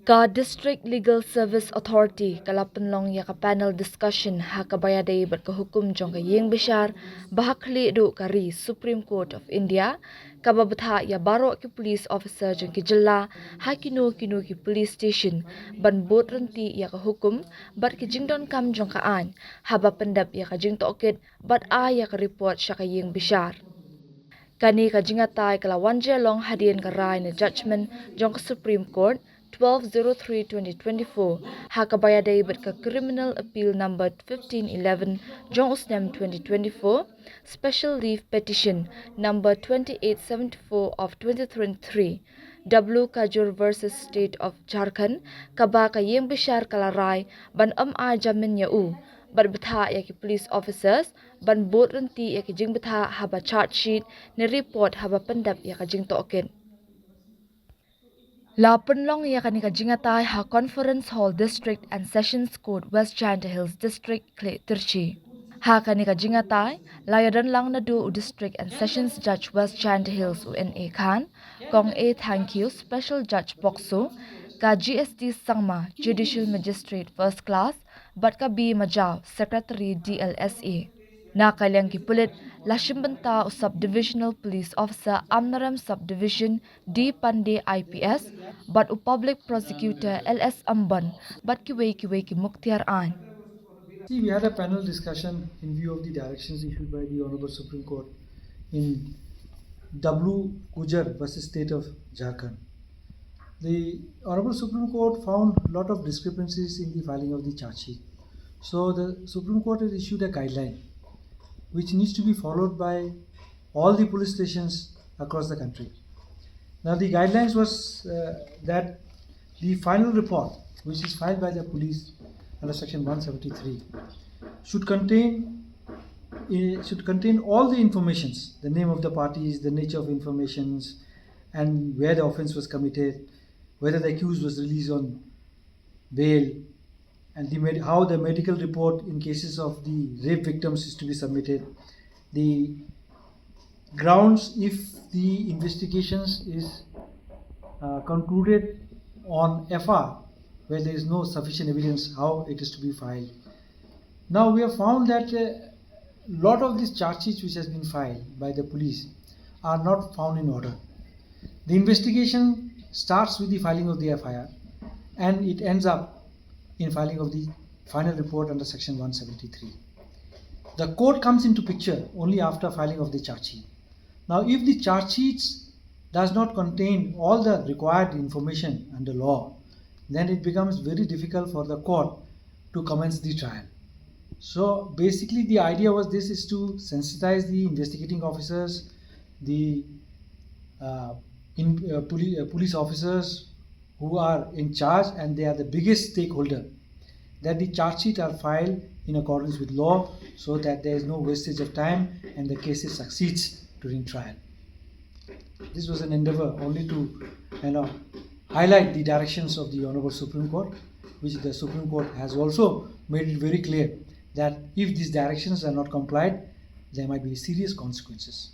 Ka District Legal Service Authority kala Pynlong ya ka panel discussion ha kabayadai bat ka hukum jong ka yeng bishar bahakli du kari Supreme Court of India kababatha ya baro ki police officer jong ki jilla ha kinu ki police station ban bot ranti ya ka hukum bat ki jingdon kam jong ka an haba pyndep ya ka jingtohkit bat a ya ka report sha ka yeng bishar kani ka jingatai kala wanje long hadien ka rai na judgment jong ka Supreme Court 1203-2024 hakabaya David ka Criminal Appeal number 1511 jong usnem 2024 Special Leave Petition number 2874 of 2023 W Kajur versus State of Jharkhand kaba ka yeng bishar kala rai ban a jamin ya u ban betha ya ki police officers ban bot ranti ya ki jing betha haba charge sheet ne report haba pyndep ya ka jingtohkit La Pynlong ya kani ka jingatai ha Conference Hall District and Sessions Court West Chanda Hills District Kle Tirchi. Ha kani ka jingatai la yadan lang na du District and Sessions Judge West Chanda Hills UNA Khan kong a thank you Special Judge Bokso ka GST Sangma Judicial Magistrate First Class bat ka B Majaw Secretary DLSA. Na kailang ki pulit Lashimbanta o Subdivisional Police Officer Amnaram Subdivision D Pande IPS but o Public Prosecutor LS Amban but kiway ki Mukhtiar An. See, we had a panel discussion in view of the directions issued by the Honorable Supreme Court in W. Gujar versus State of Jharkhand. The Honorable Supreme Court found a lot of discrepancies in the filing of the charge sheet. So the Supreme Court has issued a guideline which needs to be followed by all the police stations across the country. Now the guidelines was that the final report, which is filed by the police under section 173, should contain all the informations, the name of the parties, the nature of informations, and where the offence was committed, whether the accused was released on bail, and how the medical report in cases of the rape victims is to be submitted, the grounds if the investigations is concluded on FR where there is no sufficient evidence, how it is to be filed. Now we have found that a lot of these charge sheets which has been filed by the police are not found in order. The investigation starts with the filing of the FIR and it ends up in filing of the final report under section 173. The court comes into picture only after filing of the charge sheet. Now if the charge sheets does not contain all the required information under law, then it becomes very difficult for the court to commence the trial. So basically the idea was this is to sensitize the investigating officers, the police officers who are in charge and they are the biggest stakeholder, that the charge sheet are filed in accordance with law so that there is no wastage of time and the case succeeds during trial. This was an endeavor only to highlight the directions of the Honorable Supreme Court, which the Supreme Court has also made it very clear that if these directions are not complied, there might be serious consequences.